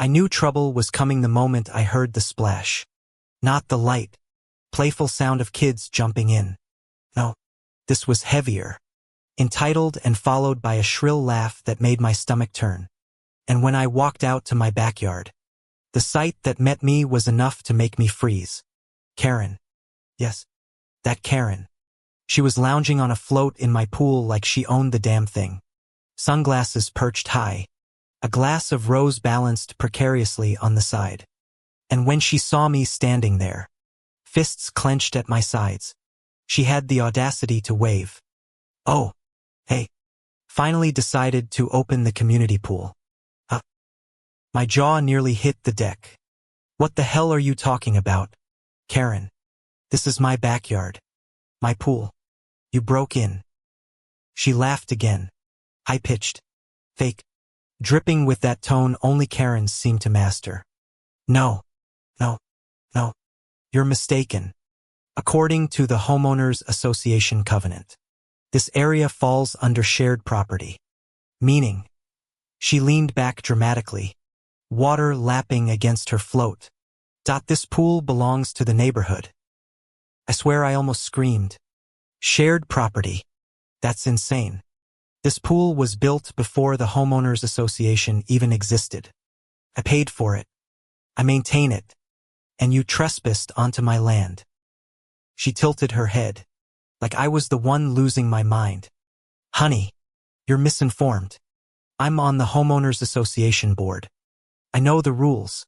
I knew trouble was coming the moment I heard the splash. Not the light, playful sound of kids jumping in. No, this was heavier. Entitled and followed by a shrill laugh that made my stomach turn. And when I walked out to my backyard, the sight that met me was enough to make me freeze. Karen. Yes, that Karen. She was lounging on a float in my pool like she owned the damn thing. Sunglasses perched high. A glass of rose balanced precariously on the side. And when she saw me standing there, fists clenched at my sides, she had the audacity to wave. Oh, hey. Finally decided to open the community pool. My jaw nearly hit the deck. What the hell are you talking about? Karen. This is my backyard. My pool. You broke in. She laughed again. High-pitched. Fake. Dripping with that tone only Karens seem to master. No. You're mistaken. According to the Homeowners Association covenant, this area falls under shared property. Meaning, she leaned back dramatically, water lapping against her float. This pool belongs to the neighborhood. I swear I almost screamed. Shared property. That's insane. This pool was built before the Homeowners Association even existed. I paid for it. I maintain it. And you trespassed onto my land. She tilted her head, like I was the one losing my mind. Honey, you're misinformed. I'm on the Homeowners Association board. I know the rules.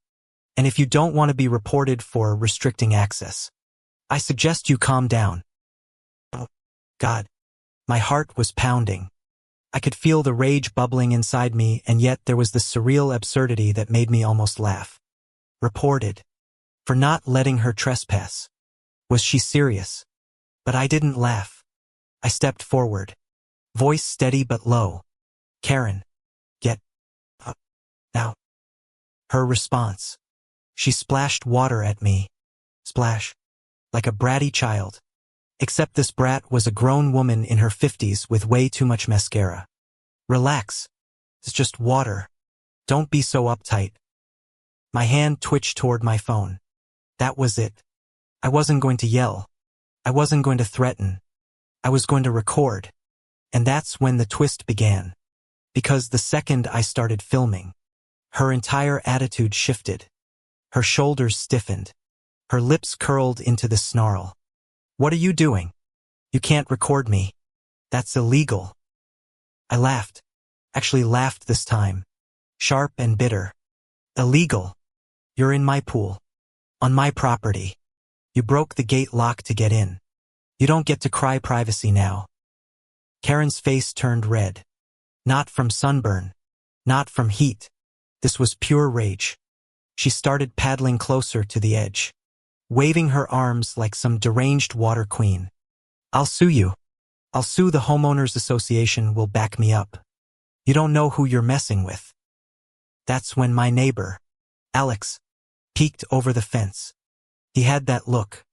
And if you don't want to be reported for restricting access, I suggest you calm down. Oh, God. My heart was pounding. I could feel the rage bubbling inside me, and yet there was this surreal absurdity that made me almost laugh. Reported. For not letting her trespass. Was she serious? But I didn't laugh. I stepped forward. Voice steady but low. Karen. Get up. Now. Her response. She splashed water at me. Splash. Like a bratty child. Except this brat was a grown woman in her 50s with way too much mascara. Relax. It's just water. Don't be so uptight. My hand twitched toward my phone. That was it. I wasn't going to yell. I wasn't going to threaten. I was going to record. And that's when the twist began. Because the second I started filming, her entire attitude shifted. Her shoulders stiffened. Her lips curled into the snarl. What are you doing? You can't record me. That's illegal. I laughed. Actually laughed this time. Sharp and bitter. Illegal. You're in my pool. On my property. You broke the gate lock to get in. You don't get to cry privacy now. Karen's face turned red. Not from sunburn. Not from heat. This was pure rage. She started paddling closer to the edge, waving her arms like some deranged water queen. I'll sue you. I'll sue the Homeowners Association will back me up. You don't know who you're messing with. That's when my neighbor, Alex, peeked over the fence. He had that look,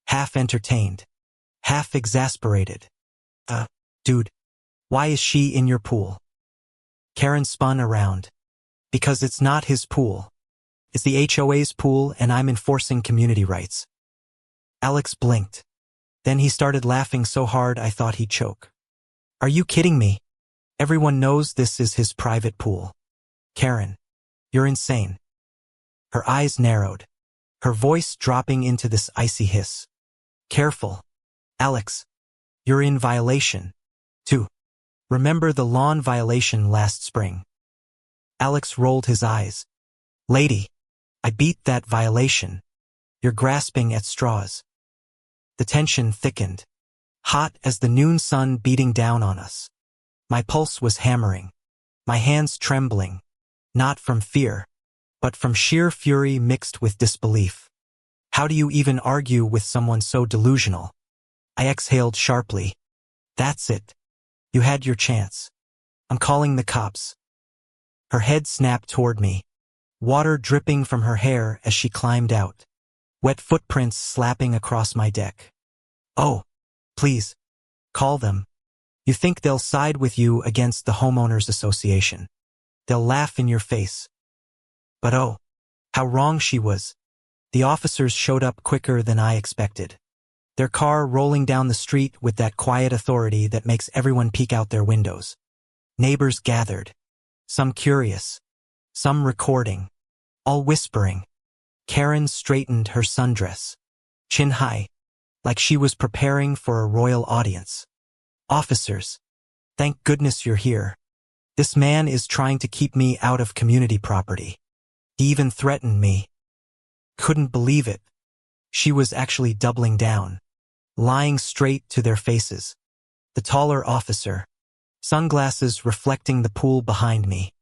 half entertained, half exasperated. Dude, why is she in your pool? Karen spun around. Because it's not his pool. It's the HOA's pool and I'm enforcing community rights. Alex blinked. Then he started laughing so hard I thought he'd choke. Are you kidding me? Everyone knows this is his private pool. Karen, you're insane. Her eyes narrowed, her voice dropping into this icy hiss. Careful. Alex, you're in violation. 2. Remember the lawn violation last spring. Alex rolled his eyes. Lady, I beat that violation. You're grasping at straws. The tension thickened, hot as the noon sun beating down on us. My pulse was hammering, my hands trembling, not from fear, but from sheer fury mixed with disbelief. How do you even argue with someone so delusional? I exhaled sharply. That's it. You had your chance. I'm calling the cops. Her head snapped toward me, water dripping from her hair as she climbed out, wet footprints slapping across my deck. Oh, please, call them. You think they'll side with you against the Homeowners Association. They'll laugh in your face. But oh, how wrong she was. The officers showed up quicker than I expected. Their car rolling down the street with that quiet authority that makes everyone peek out their windows. Neighbors gathered. Some curious. Some recording. All whispering. Karen straightened her sundress. Chin high. Like she was preparing for a royal audience. Officers. Thank goodness you're here. This man is trying to keep me out of community property. He even threatened me. Couldn't believe it. She was actually doubling down. Lying straight to their faces. The taller officer, sunglasses reflecting the pool behind me,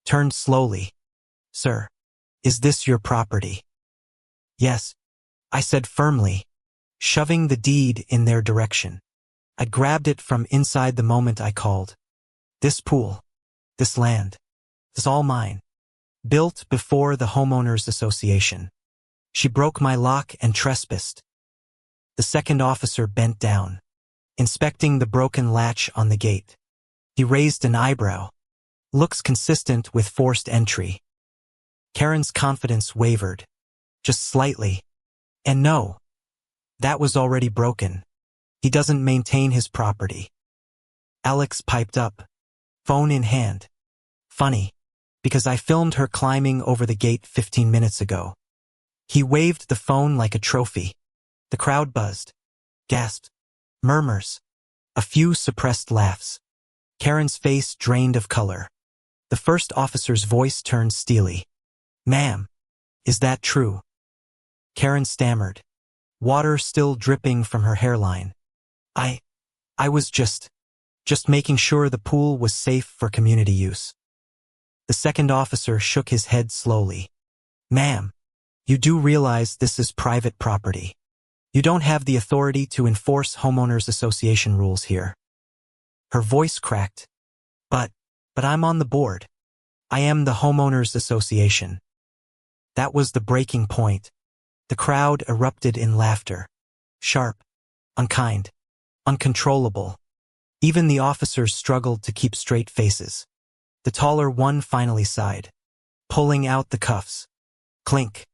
turned slowly. Sir, is this your property? Yes, I said firmly, shoving the deed in their direction. I grabbed it from inside the moment I called. This pool, this land, is all mine. Built before the homeowners association. She broke my lock and trespassed. The second officer bent down, inspecting the broken latch on the gate. He raised an eyebrow. Looks consistent with forced entry. Karen's confidence wavered, just slightly. And no, that was already broken. He doesn't maintain his property. Alex piped up, phone in hand. Funny, because I filmed her climbing over the gate 15 minutes ago. He waved the phone like a trophy. The crowd buzzed, gasped, murmurs, a few suppressed laughs. Karen's face drained of color. The first officer's voice turned steely. Ma'am, is that true? Karen stammered, water still dripping from her hairline. I was just making sure the pool was safe for community use. The second officer shook his head slowly. Ma'am, you do realize this is private property. You don't have the authority to enforce homeowners association rules here. Her voice cracked. But I'm on the board. I am the homeowners association. That was the breaking point. The crowd erupted in laughter. Sharp, unkind, uncontrollable. Even the officers struggled to keep straight faces. The taller one finally sighed, pulling out the cuffs. Clink.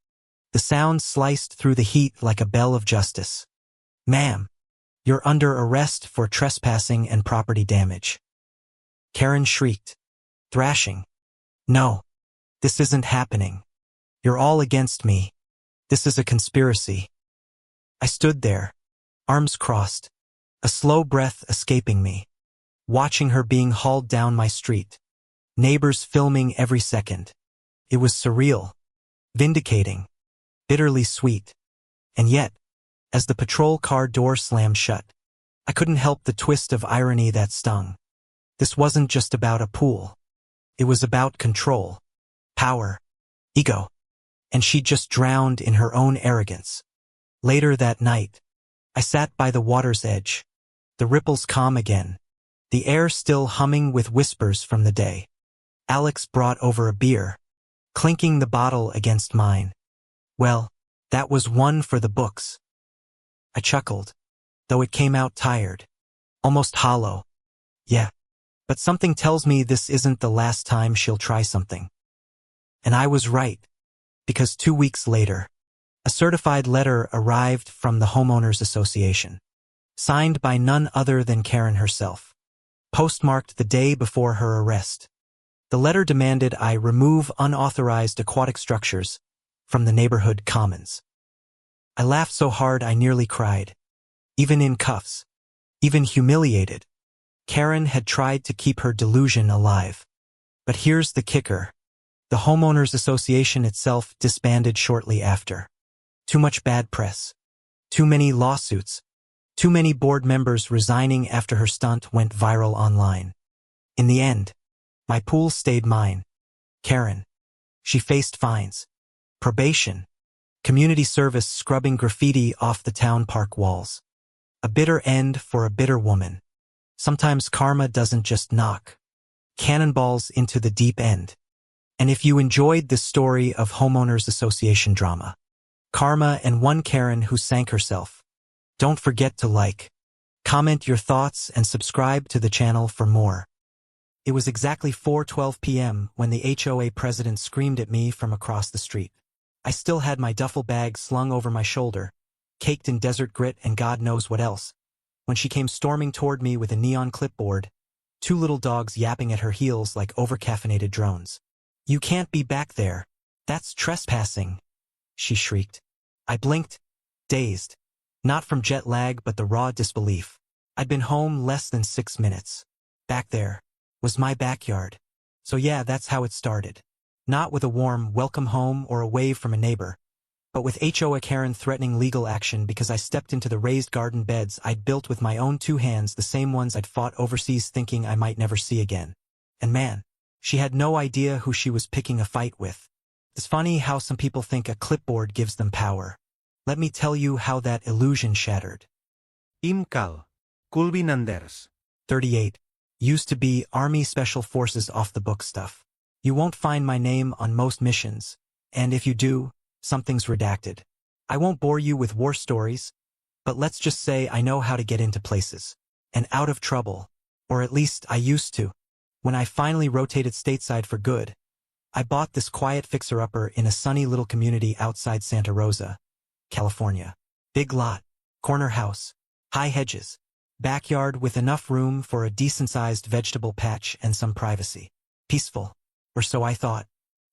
The sound sliced through the heat like a bell of justice. Ma'am, you're under arrest for trespassing and property damage. Karen shrieked, thrashing. No, this isn't happening. You're all against me. This is a conspiracy. I stood there, arms crossed, a slow breath escaping me, watching her being hauled down my street. Neighbors filming every second. It was surreal, vindicating, bitterly sweet. And yet, as the patrol car door slammed shut, I couldn't help the twist of irony that stung. This wasn't just about a pool. It was about control, power, ego. And she just drowned in her own arrogance. Later that night, I sat by the water's edge, the ripples calm again, the air still humming with whispers from the day. Alex brought over a beer, clinking the bottle against mine. Well, that was one for the books. I chuckled, though it came out tired, almost hollow. Yeah, but something tells me this isn't the last time she'll try something. And I was right, because 2 weeks later, a certified letter arrived from the Homeowners Association, signed by none other than Karen herself, postmarked the day before her arrest. The letter demanded I remove unauthorized aquatic structures from the neighborhood commons. I laughed so hard I nearly cried. Even in cuffs, even humiliated, Karen had tried to keep her delusion alive. But here's the kicker. The Homeowners Association itself disbanded shortly after. Too much bad press. Too many lawsuits. Too many board members resigning after her stunt went viral online. In the end, my pool stayed mine. Karen. She faced fines, probation, community service scrubbing graffiti off the town park walls. A bitter end for a bitter woman. Sometimes karma doesn't just knock cannonballs into the deep end. And if you enjoyed this story of Homeowners Association drama, karma and one Karen who sank herself, don't forget to like, comment your thoughts and subscribe to the channel for more. It was exactly 4:12 p.m. when the HOA president screamed at me from across the street. I still had my duffel bag slung over my shoulder, caked in desert grit and God knows what else, when she came storming toward me with a neon clipboard, two little dogs yapping at her heels like overcaffeinated drones. "You can't be back there. That's trespassing," she shrieked. I blinked, dazed. Not from jet lag but the raw disbelief. I'd been home less than 6 minutes. Back there was my backyard. So yeah, that's how it started. Not with a warm welcome home or a wave from a neighbor, but with HOA threatening legal action because I stepped into the raised garden beds I'd built with my own 2 hands, the same ones I'd fought overseas thinking I might never see again. And man, she had no idea who she was picking a fight with. It's funny how some people think a clipboard gives them power. Let me tell you how that illusion shattered. Imkal. Kulbinanders. 38. Used to be Army Special Forces off-the-book stuff. You won't find my name on most missions, and if you do, something's redacted. I won't bore you with war stories, but let's just say I know how to get into places. And out of trouble. Or at least I used to. When I finally rotated stateside for good, I bought this quiet fixer-upper in a sunny little community outside Santa Rosa, California. Big lot, corner house, high hedges, backyard with enough room for a decent-sized vegetable patch and some privacy. Peaceful, or so I thought.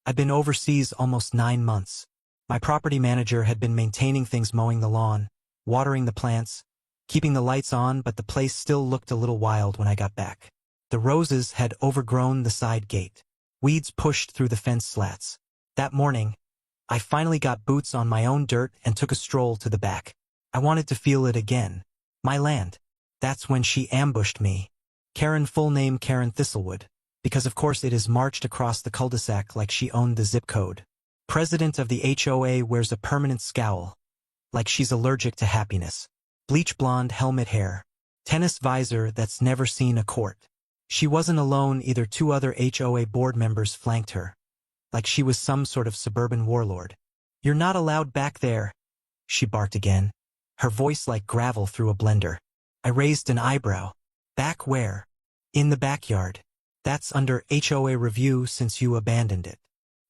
I'd been overseas almost 9 months. My property manager had been maintaining things, mowing the lawn, watering the plants, keeping the lights on, but the place still looked a little wild when I got back. The roses had overgrown the side gate. Weeds pushed through the fence slats. That morning, I finally got boots on my own dirt and took a stroll to the back. I wanted to feel it again. My land. That's when she ambushed me. Karen, full name Karen Thistlewood, because of course it is marched across the cul-de-sac like she owned the zip code. President of the HOA wears a permanent scowl, like she's allergic to happiness. Bleach blonde helmet hair. Tennis visor that's never seen a court. She wasn't alone either. 2 other HOA board members flanked her, like she was some sort of suburban warlord. "You're not allowed back there," she barked again, her voice like gravel through a blender. I raised an eyebrow. "Back where?" "In the backyard. That's under HOA review since you abandoned it."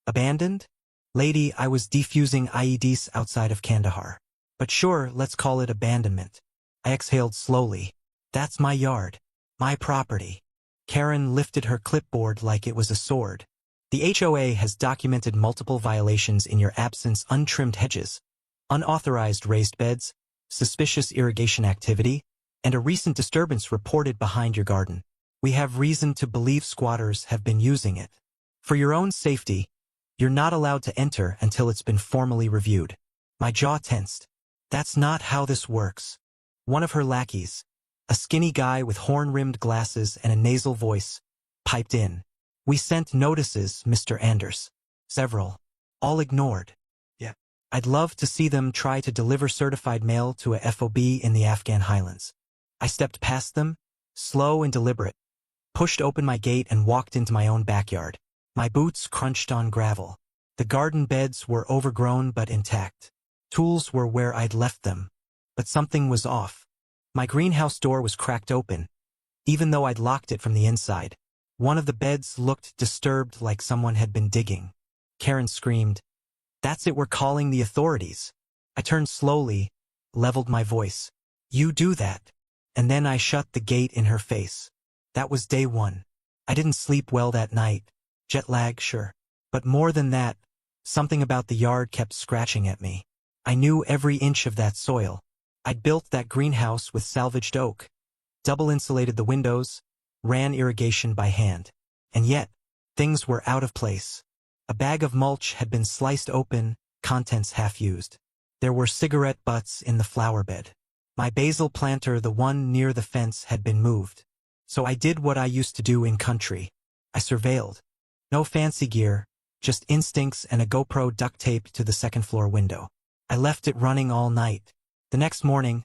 "Abandoned?" "Lady, I was defusing IEDs outside of Kandahar. But sure, let's call it abandonment." I exhaled slowly. "That's my yard. My property." Karen lifted her clipboard like it was a sword. "The HOA has documented multiple violations in your absence: untrimmed hedges, unauthorized raised beds, suspicious irrigation activity, and a recent disturbance reported behind your garden. We have reason to believe squatters have been using it. For your own safety, you're not allowed to enter until it's been formally reviewed." My jaw tensed. "That's not how this works." One of her lackeys, a skinny guy with horn-rimmed glasses and a nasal voice, piped in. "We sent notices, Mr. Anders. Several. All ignored." "Yeah. I'd love to see them try to deliver certified mail to a FOB in the Afghan highlands." I stepped past them, slow and deliberate, pushed open my gate and walked into my own backyard. My boots crunched on gravel. The garden beds were overgrown but intact. Tools were where I'd left them. But something was off. My greenhouse door was cracked open, even though I'd locked it from the inside. One of the beds looked disturbed, like someone had been digging. Karen screamed, "That's it, we're calling the authorities." I turned slowly, leveled my voice. "You do that." And then I shut the gate in her face. That was day 1. I didn't sleep well that night. Jet lag, sure. But more than that, something about the yard kept scratching at me. I knew every inch of that soil. I'd built that greenhouse with salvaged oak, double-insulated the windows, ran irrigation by hand. And yet, things were out of place. A bag of mulch had been sliced open, contents half-used. There were cigarette butts in the flower bed. My basil planter, the one near the fence, had been moved. So I did what I used to do in country. I surveilled. No fancy gear, just instincts and a GoPro duct taped to the second-floor window. I left it running all night. The next morning,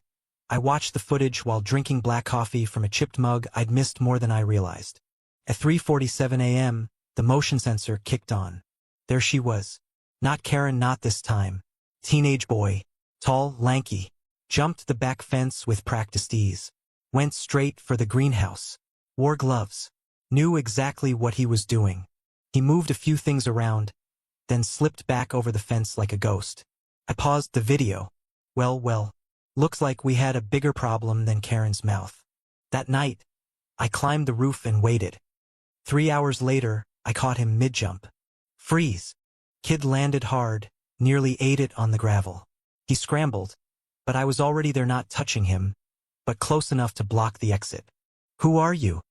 I watched the footage while drinking black coffee from a chipped mug I'd missed more than I realized. At 3:47 a.m., the motion sensor kicked on. There she was. Not Karen, not this time. Teenage boy. Tall, lanky. Jumped the back fence with practiced ease. Went straight for the greenhouse. Wore gloves. Knew exactly what he was doing. He moved a few things around, then slipped back over the fence like a ghost. I paused the video. Well, looks like we had a bigger problem than Karen's mouth. That night, I climbed the roof and waited. 3 hours later, I caught him mid-jump. Freeze! Kid landed hard, nearly ate it on the gravel. He scrambled, but I was already there, not touching him, but close enough to block the exit. "Who are you?"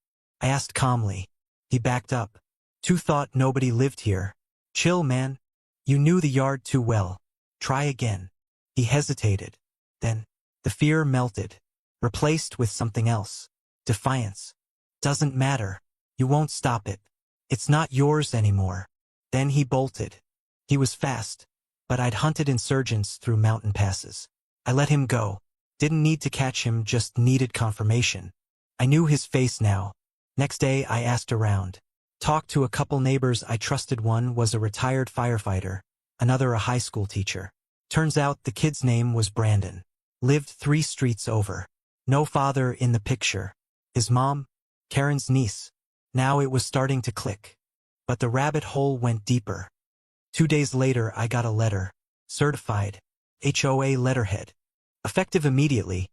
I asked calmly. He backed up. "You thought nobody lived here. Chill, man. You knew the yard too well. Try again." He hesitated. Then, the fear melted, replaced with something else. Defiance. "Doesn't matter. You won't stop it. It's not yours anymore." Then he bolted. He was fast, but I'd hunted insurgents through mountain passes. I let him go. Didn't need to catch him, just needed confirmation. I knew his face now. Next day I asked around. Talked to a couple neighbors I trusted. One was a retired firefighter, another a high school teacher. Turns out the kid's name was Brandon. Lived 3 streets over. No father in the picture. His mom? Karen's niece. Now it was starting to click. But the rabbit hole went deeper. 2 days later I got a letter. Certified. HOA letterhead. Effective immediately.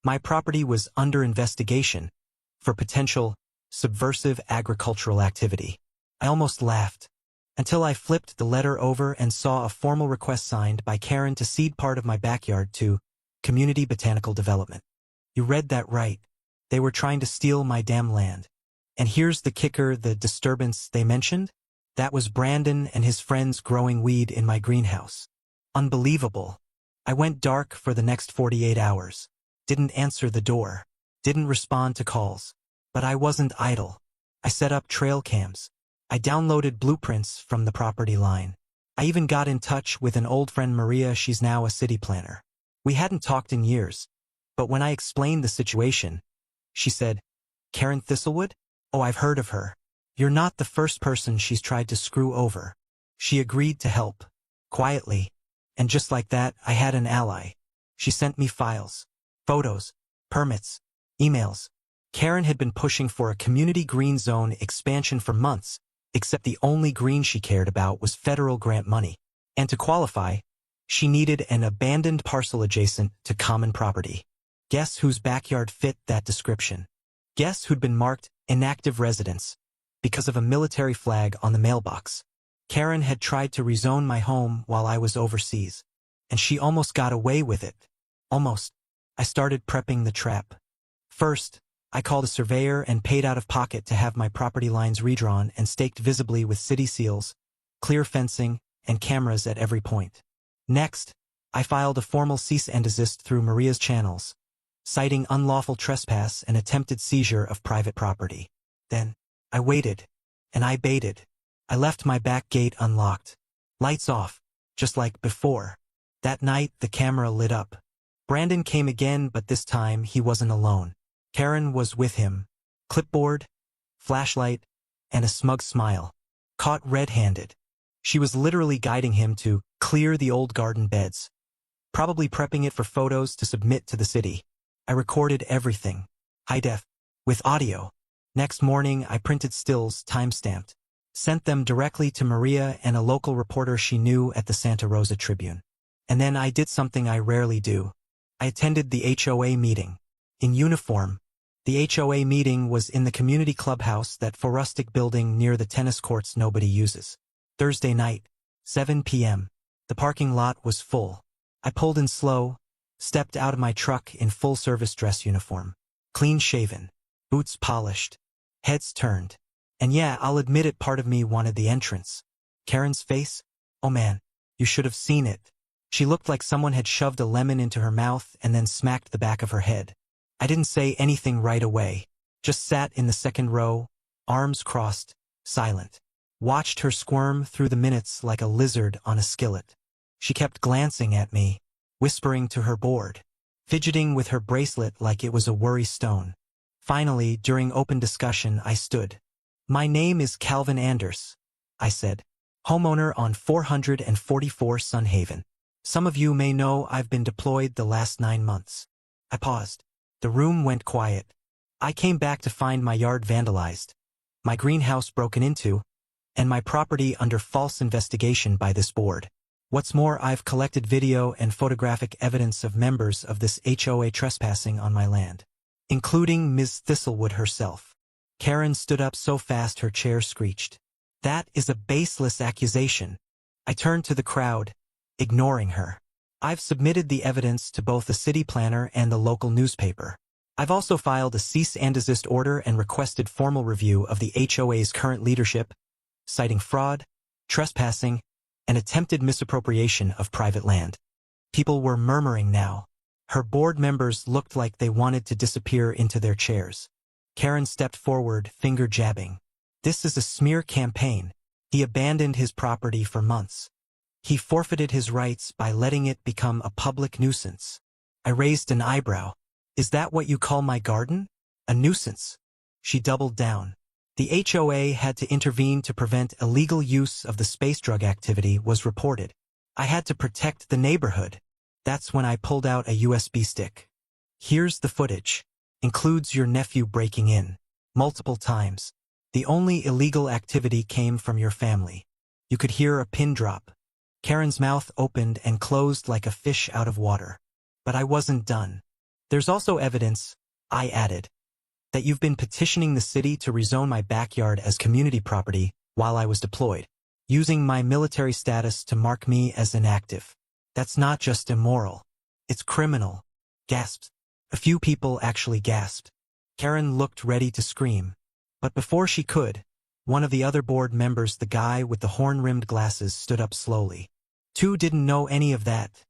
My property was under investigation for potential subversive agricultural activity. I almost laughed, until I flipped the letter over and saw a formal request signed by Karen to cede part of my backyard to Community Botanical Development. You read that right. They were trying to steal my damn land. And here's the kicker, the disturbance they mentioned? That was Brandon and his friends growing weed in my greenhouse. Unbelievable. I went dark for the next 48 hours. Didn't answer the door. Didn't respond to calls. But I wasn't idle. I set up trail cams. I downloaded blueprints from the property line. I even got in touch with an old friend, Maria. She's now a city planner. We hadn't talked in years, but when I explained the situation, she said, "Karen Thistlewood? Oh, I've heard of her. You're not the first person she's tried to screw over." She agreed to help, quietly, and just like that, I had an ally. She sent me files, photos, permits, emails. Karen had been pushing for a community green zone expansion for months, except the only green she cared about was federal grant money. And to qualify, she needed an abandoned parcel adjacent to common property. Guess whose backyard fit that description? Guess who'd been marked inactive residence because of a military flag on the mailbox? Karen had tried to rezone my home while I was overseas, and she almost got away with it. Almost. I started prepping the trap. First, I called a surveyor and paid out of pocket to have my property lines redrawn and staked visibly with city seals, clear fencing, and cameras at every point. Next, I filed a formal cease and desist through Maria's channels, citing unlawful trespass and attempted seizure of private property. Then, I waited, and I baited. I left my back gate unlocked. Lights off, just like before. That night, the camera lit up. Brandon came again, but this time he wasn't alone. Karen was with him. Clipboard, flashlight, and a smug smile. Caught red-handed. She was literally guiding him to clear the old garden beds. Probably prepping it for photos to submit to the city. I recorded everything. High def. With audio. Next morning, I printed stills, time-stamped. Sent them directly to Maria and a local reporter she knew at the Santa Rosa Tribune. And then I did something I rarely do. I attended the HOA meeting. In uniform. The HOA meeting was in the community clubhouse, that rustic building near the tennis courts nobody uses. Thursday night, 7 p.m. The parking lot was full. I pulled in slow, stepped out of my truck in full-service dress uniform. Clean-shaven, boots polished, heads turned. And yeah, I'll admit it, part of me wanted the entrance. Karen's face? Oh man, you should have seen it. She looked like someone had shoved a lemon into her mouth and then smacked the back of her head. I didn't say anything right away. Just sat in the second row, arms crossed, silent. Watched her squirm through the minutes like a lizard on a skillet. She kept glancing at me, whispering to her board, fidgeting with her bracelet like it was a worry stone. Finally, during open discussion, I stood. "My name is Calvin Anders," I said, "homeowner on 444 Sunhaven. Some of you may know I've been deployed the last 9 months." I paused. The room went quiet. I came back to find my yard vandalized. my greenhouse broken into, and my property under false investigation by this board. What's more, I've collected video and photographic evidence of members of this HOA trespassing on my land, including Ms. Thistlewood herself. Karen stood up so fast her chair screeched. That is a baseless accusation. I turned to the crowd, ignoring her. I've submitted the evidence to both the city planner and the local newspaper. I've also filed a cease and desist order and requested formal review of the HOA's current leadership, citing fraud, trespassing, and attempted misappropriation of private land. People were murmuring now. Her board members looked like they wanted to disappear into their chairs. Karen stepped forward, finger jabbing. This is a smear campaign. He abandoned his property for months. He forfeited his rights by letting it become a public nuisance. I raised an eyebrow. Is that what you call my garden? A nuisance? She doubled down. The HOA had to intervene to prevent illegal use of the space drug activity was reported. I had to protect the neighborhood. That's when I pulled out a USB stick. Here's the footage. Includes your nephew breaking in. Multiple times. The only illegal activity came from your family. You could hear a pin drop. Karen's mouth opened and closed like a fish out of water. But I wasn't done. There's also evidence, I added, that you've been petitioning the city to rezone my backyard as community property while I was deployed, using my military status to mark me as inactive. That's not just immoral. It's criminal. Gasped. A few people actually gasped. Karen looked ready to scream. But before she could, one of the other board members, the guy with the horn-rimmed glasses, stood up slowly. "Tu didn't know any of that,"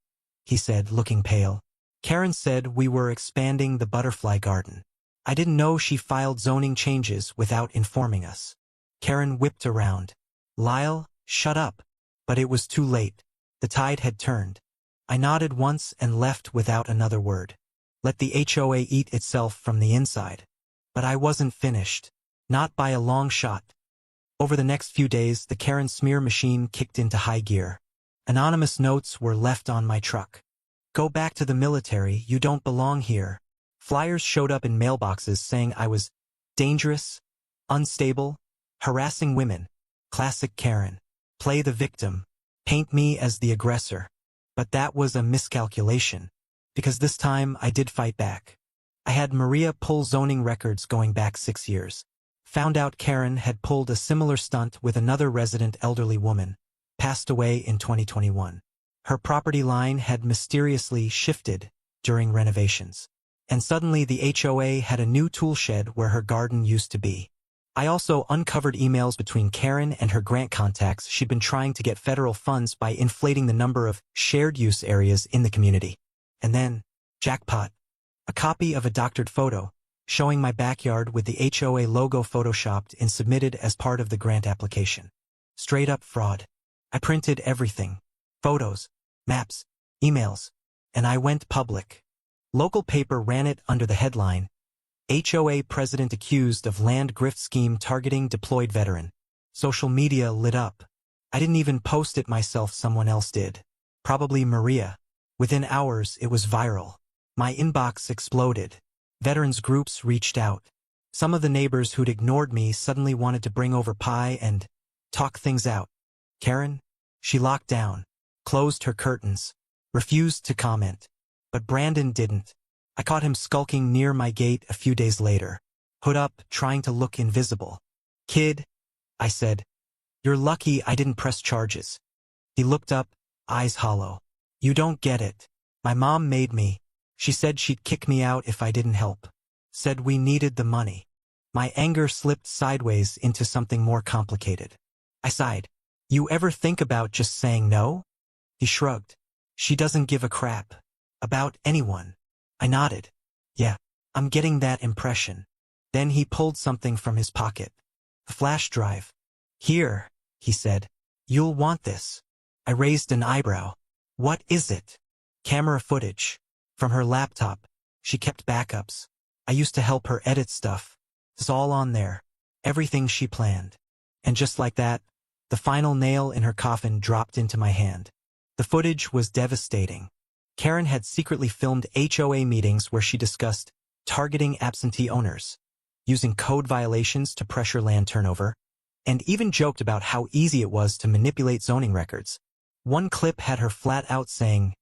he said, looking pale. Karen said we were expanding the butterfly garden. I didn't know she filed zoning changes without informing us. Karen whipped around. Lyle, shut up. But it was too late. The tide had turned. I nodded once and left without another word. Let the HOA eat itself from the inside. But I wasn't finished. Not by a long shot. Over the next few days, the Karen smear machine kicked into high gear. Anonymous notes were left on my truck. Go back to the military, you don't belong here. Flyers showed up in mailboxes saying I was dangerous, unstable, harassing women. Classic Karen. Play the victim. Paint me as the aggressor. But that was a miscalculation. Because this time I did fight back. I had Maria pull zoning records going back 6 years. Found out Karen had pulled a similar stunt with another resident elderly woman. Passed away in 2021. Her property line had mysteriously shifted during renovations. And suddenly the HOA had a new tool shed where her garden used to be. I also uncovered emails between Karen and her grant contacts. She'd been trying to get federal funds by inflating the number of shared use areas in the community. And then, jackpot, a copy of a doctored photo showing my backyard with the HOA logo photoshopped and submitted as part of the grant application. Straight up fraud. I printed everything. Photos, maps, emails, and I went public. Local paper ran it under the headline, HOA President Accused of Land Grift Scheme Targeting Deployed Veteran. Social media lit up. I didn't even post it myself, someone else did. Probably Maria. Within hours, it was viral. My inbox exploded. Veterans groups reached out. Some of the neighbors who'd ignored me suddenly wanted to bring over pie and talk things out. Karen? She locked down, closed her curtains, refused to comment. But Brandon didn't. I caught him skulking near my gate a few days later, hood up, trying to look invisible. Kid, I said, you're lucky I didn't press charges. He looked up, eyes hollow. You don't get it. My mom made me. She said she'd kick me out if I didn't help. Said we needed the money. My anger slipped sideways into something more complicated. I sighed. You ever think about just saying no? He shrugged. She doesn't give a crap. About anyone. I nodded. Yeah, I'm getting that impression. Then he pulled something from his pocket. A flash drive. Here, he said. You'll want this. I raised an eyebrow. What is it? Camera footage. From her laptop. She kept backups. I used to help her edit stuff. It's all on there. Everything she planned. And just like that, the final nail in her coffin dropped into my hand. The footage was devastating. Karen had secretly filmed HOA meetings where she discussed targeting absentee owners. using code violations to pressure land turnover, and even joked about how easy it was to manipulate zoning records. One clip had her flat out saying,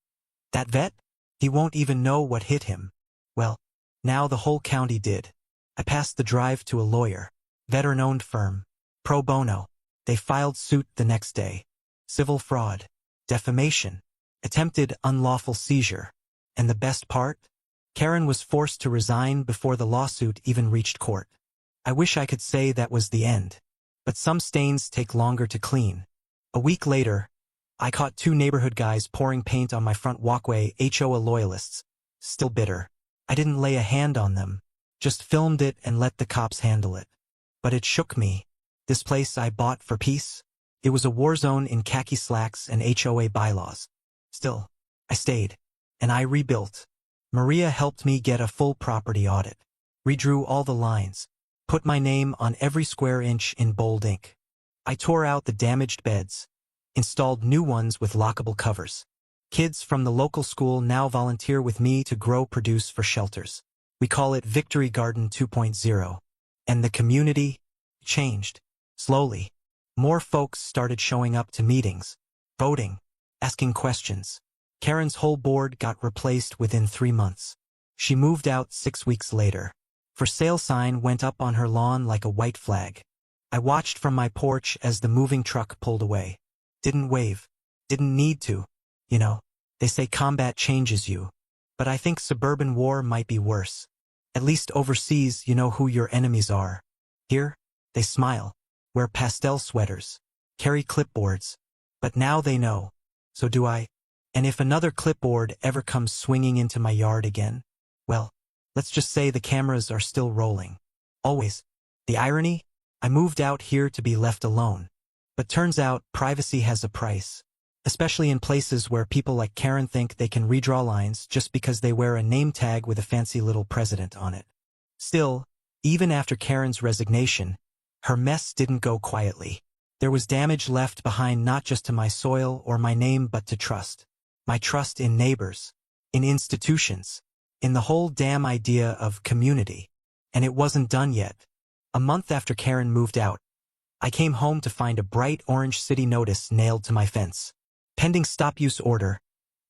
"That vet? He won't even know what hit him." Well, now the whole county did. I passed the drive to a lawyer, veteran-owned firm, pro bono. They filed suit the next day. Civil fraud, defamation, attempted unlawful seizure. And the best part? Karen was forced to resign before the lawsuit even reached court. I wish I could say that was the end. But some stains take longer to clean. A week later, I caught two neighborhood guys pouring paint on my front walkway, HOA loyalists. Still bitter. I didn't lay a hand on them, just filmed it and let the cops handle it. But it shook me. This place I bought for peace? It was a war zone in khaki slacks and HOA bylaws. Still, I stayed. And I rebuilt. Maria helped me get a full property audit. Redrew all the lines. Put my name on every square inch in bold ink. I tore out the damaged beds. Installed new ones with lockable covers. Kids from the local school now volunteer with me to grow produce for shelters. We call it Victory Garden 2.0. And the community changed. Slowly. More folks started showing up to meetings, voting, asking questions. Karen's whole board got replaced within 3 months. She moved out 6 weeks later. For sale sign went up on her lawn like a white flag. I watched from my porch as the moving truck pulled away. Didn't wave. Didn't need to. You know, they say combat changes you. But I think suburban war might be worse. At least overseas you know who your enemies are. Here, they smile, wear pastel sweaters, carry clipboards. But now they know. So do I. And if another clipboard ever comes swinging into my yard again, well, let's just say the cameras are still rolling. Always. The irony? I moved out here to be left alone. But turns out privacy has a price. Especially in places where people like Karen think they can redraw lines just because they wear a name tag with a fancy little president on it. Still, even after Karen's resignation, her mess didn't go quietly. There was damage left behind not just to my soil or my name but to trust. My trust in neighbors, in institutions, in the whole damn idea of community. And it wasn't done yet. A month after Karen moved out, I came home to find a bright orange city notice nailed to my fence. Pending stop-use order.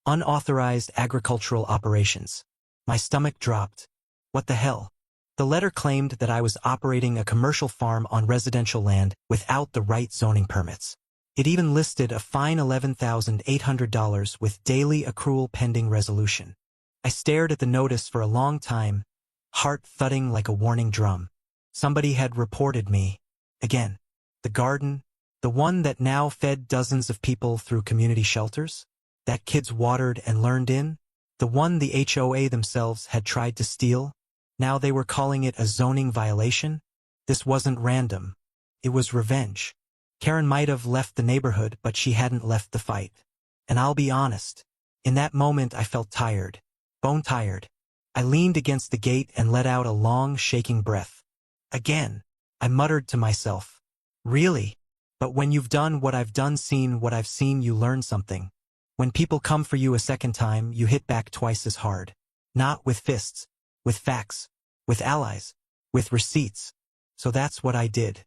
Unauthorized agricultural operations. My stomach dropped. What the hell? The letter claimed that I was operating a commercial farm on residential land without the right zoning permits. It even listed a fine $11,800 with daily accrual pending resolution. I stared at the notice for a long time, heart thudding like a warning drum. Somebody had reported me. Again. The garden, the one that now fed dozens of people through community shelters, that kids watered and learned in, the one the HOA themselves had tried to steal. Now they were calling it a zoning violation. This wasn't random. It was revenge. Karen might have left the neighborhood, but she hadn't left the fight. And I'll be honest, in that moment I felt tired, bone tired. I leaned against the gate and let out a long, shaking breath. Again, I muttered to myself. Really? But when you've done what I've done, seen what I've seen, you learn something. When people come for you a second time, you hit back twice as hard. Not with fists, with facts, with allies, with receipts. So that's what I did.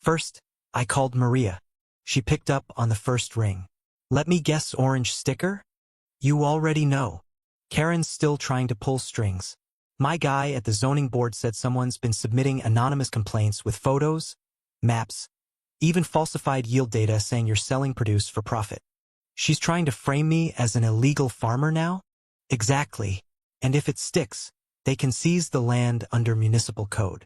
First, I called Maria. She picked up on the first ring. Let me guess, orange sticker? You already know. Karen's still trying to pull strings. My guy at the zoning board said someone's been submitting anonymous complaints with photos, maps, even falsified yield data saying you're selling produce for profit. She's trying to frame me as an illegal farmer now? Exactly. And if it sticks, they can seize the land under municipal code.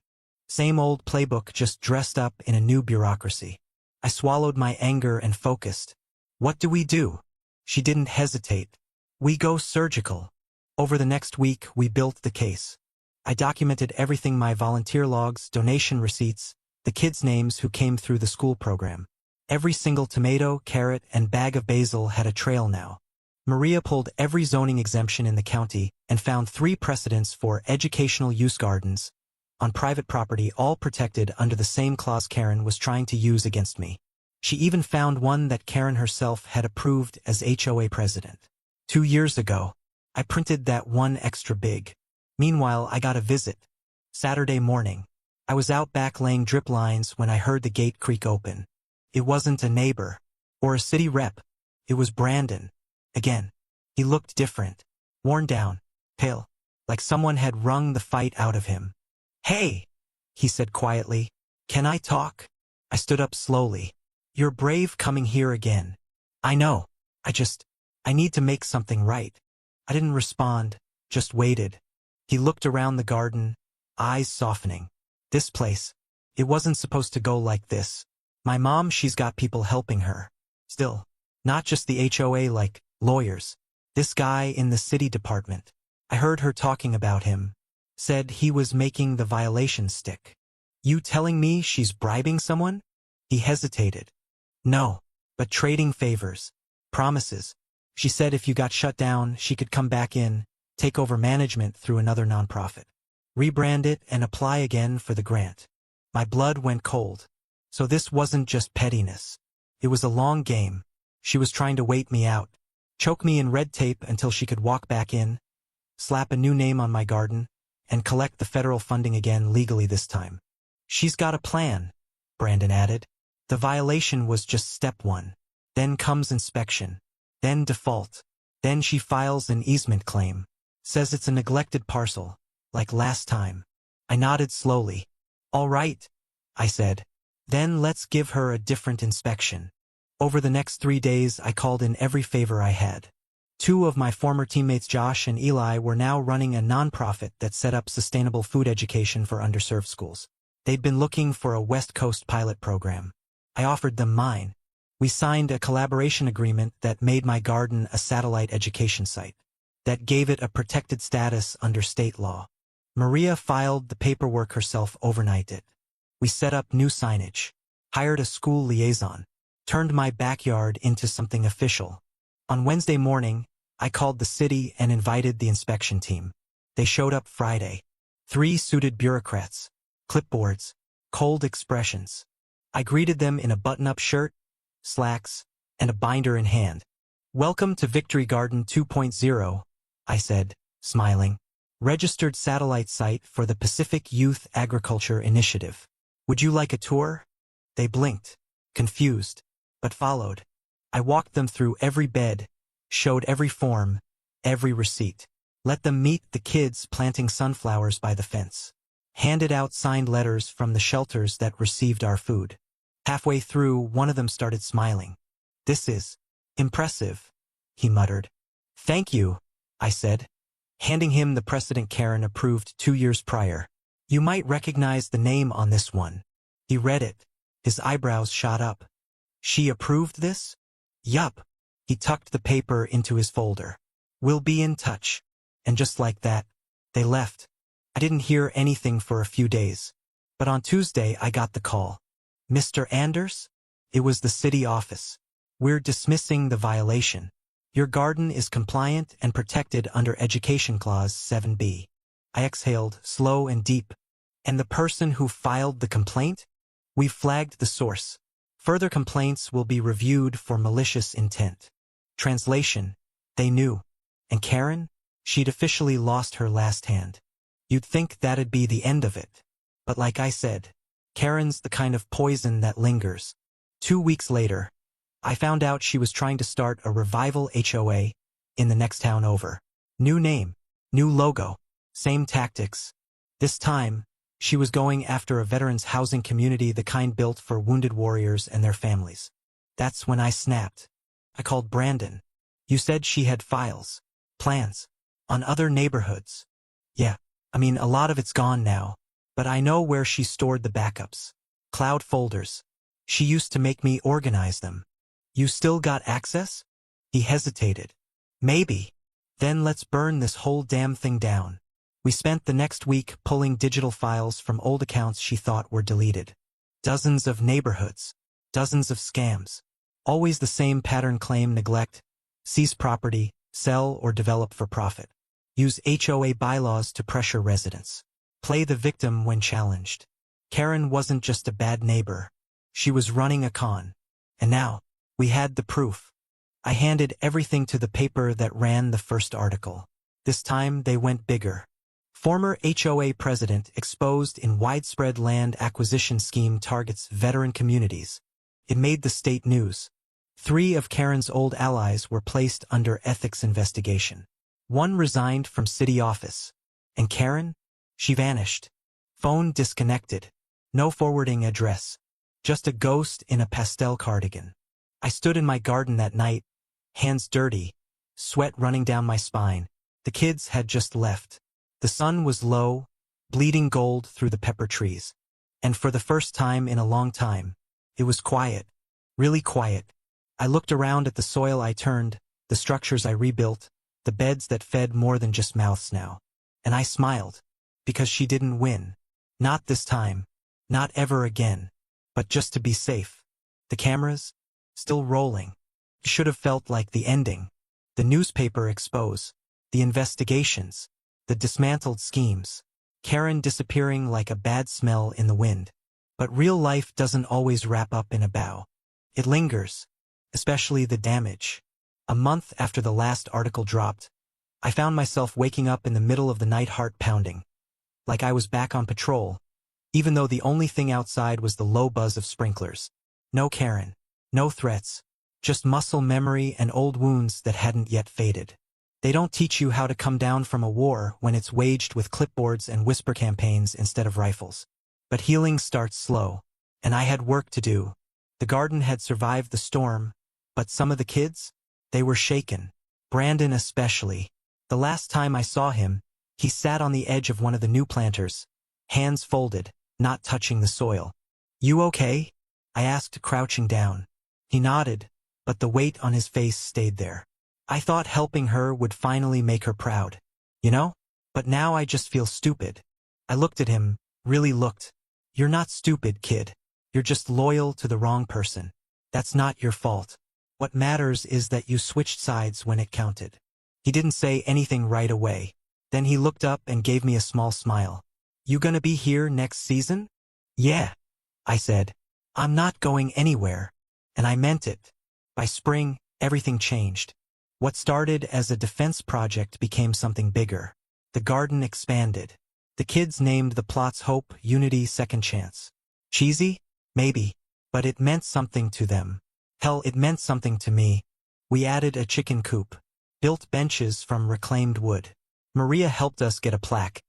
Same old playbook, just dressed up in a new bureaucracy. I swallowed my anger and focused. What do we do? She didn't hesitate. We go surgical. Over the next week, we built the case. I documented everything: my volunteer logs, donation receipts, the kids' names who came through the school program. Every single tomato, carrot, and bag of basil had a trail now. Maria pulled every zoning exemption in the county and found 3 precedents for educational use gardens on private property, all protected under the same clause Karen was trying to use against me. She even found one that Karen herself had approved as HOA president. 2 years ago, I printed that one extra big. Meanwhile, I got a visit. Saturday morning. I was out back laying drip lines when I heard the gate creak open. It wasn't a neighbor or a city rep. It was Brandon. Again. He looked different. Worn down. Pale. Like someone had wrung the fight out of him. "Hey," he said quietly. "Can I talk?" I stood up slowly. "You're brave coming here again." "I know. I need to make something right." I didn't respond, just waited. He looked around the garden, eyes softening. This place. It wasn't supposed to go like this. My mom, she's got people helping her. Still. Not just the HOA, like lawyers. This guy in the city department. I heard her talking about him. Said he was making the violation stick. "You telling me she's bribing someone?" He hesitated. "No, but trading favors. Promises. She said if you got shut down, she could come back in, take over management through another nonprofit. Rebrand it and apply again for the grant." My blood went cold. So this wasn't just pettiness. It was a long game. She was trying to wait me out. Choke me in red tape until she could walk back in, slap a new name on my garden, and collect the federal funding again legally this time. "She's got a plan," Brandon added. "The violation was just step one. Then comes inspection. Then default. Then she files an easement claim. Says it's a neglected parcel, like last time." I nodded slowly. "All right," I said. "Then let's give her a different inspection." Over the next 3 days, I called in every favor I had. 2 of my former teammates, Josh and Eli, were now running a nonprofit that set up sustainable food education for underserved schools. They'd been looking for a West Coast pilot program. I offered them mine. We signed a collaboration agreement that made my garden a satellite education site, that gave it a protected status under state law. Maria filed the paperwork herself overnight. We set up new signage, hired a school liaison, turned my backyard into something official. On Wednesday morning, I called the city and invited the inspection team. They showed up Friday. 3 suited bureaucrats, clipboards, cold expressions. I greeted them in a button-up shirt, slacks, and a binder in hand. "Welcome to Victory Garden 2.0, I said, smiling. "Registered satellite site for the Pacific Youth Agriculture Initiative. Would you like a tour?" They blinked, confused, but followed. I walked them through every bed, showed every form, every receipt. Let them meet the kids planting sunflowers by the fence. Handed out signed letters from the shelters that received our food. Halfway through, one of them started smiling. "This is impressive," he muttered. "Thank you," I said, handing him the precedent Karen approved 2 years prior. "You might recognize the name on this one." He read it. His eyebrows shot up. "She approved this?" "Yup." He tucked the paper into his folder. "We'll be in touch." And just like that, they left. I didn't hear anything for a few days. But on Tuesday, I got the call. "Mr. Anders?" It was the city office. "We're dismissing the violation. Your garden is compliant and protected under Education Clause 7B. I exhaled, slow and deep. "And the person who filed the complaint?" "We've flagged the source. Further complaints will be reviewed for malicious intent." Translation: they knew. And Karen? She'd officially lost her last hand. You'd think that'd be the end of it. But like I said, Karen's the kind of poison that lingers. 2 weeks later, I found out she was trying to start a revival HOA in the next town over. New name, new logo, same tactics. This time, she was going after a veterans housing community, the kind built for wounded warriors and their families. That's when I snapped. I called Brandon. "You said she had files, plans, on other neighborhoods." "Yeah, I mean, a lot of it's gone now, but I know where she stored the backups. Cloud folders. She used to make me organize them." "You still got access?" He hesitated. "Maybe. Then let's burn this whole damn thing down." We spent the next week pulling digital files from old accounts she thought were deleted. Dozens of neighborhoods. Dozens of scams. Always the same pattern: claim neglect, seize property, sell or develop for profit. Use HOA bylaws to pressure residents. Play the victim when challenged. Karen wasn't just a bad neighbor. She was running a con. And now, we had the proof. I handed everything to the paper that ran the first article. This time they went bigger. Former HOA president exposed in widespread land acquisition scheme targets veteran communities. It made the state news. 3 of Karen's old allies were placed under ethics investigation. 1 resigned from city office. And Karen? She vanished. Phone disconnected. No forwarding address. Just a ghost in a pastel cardigan. I stood in my garden that night, hands dirty, sweat running down my spine. The kids had just left. The sun was low, bleeding gold through the pepper trees. And for the first time in a long time, it was quiet. Really quiet. I looked around at the soil I turned, the structures I rebuilt, the beds that fed more than just mouths now. And I smiled. Because she didn't win. Not this time. Not ever again. But just to be safe. The cameras? Still rolling. It should have felt like the ending. The newspaper expose. The investigations. The dismantled schemes. Karen disappearing like a bad smell in the wind. But real life doesn't always wrap up in a bow. It lingers. Especially the damage. A month after the last article dropped, I found myself waking up in the middle of the night, heart pounding. Like I was back on patrol, even though the only thing outside was the low buzz of sprinklers. No Karen. No threats. Just muscle memory and old wounds that hadn't yet faded. They don't teach you how to come down from a war when it's waged with clipboards and whisper campaigns instead of rifles. But healing starts slow. And I had work to do. The garden had survived the storm. But some of the kids? They were shaken. Brandon especially. The last time I saw him, he sat on the edge of one of the new planters, hands folded, not touching the soil. You okay? I asked, crouching down. He nodded, but the weight on his face stayed there. I thought helping her would finally make her proud. You know? But now I just feel stupid. I looked at him, really looked. You're not stupid, kid. You're just loyal to the wrong person. That's not your fault. What matters is that you switched sides when it counted. He didn't say anything right away. Then he looked up and gave me a small smile. You gonna be here next season? Yeah, I said. I'm not going anywhere. And I meant it. By spring, everything changed. What started as a defense project became something bigger. The garden expanded. The kids named the plots Hope, Unity, Second Chance. Cheesy? Maybe. But it meant something to them. Hell, it meant something to me. We added a chicken coop. Built benches from reclaimed wood. Maria helped us get a plaque.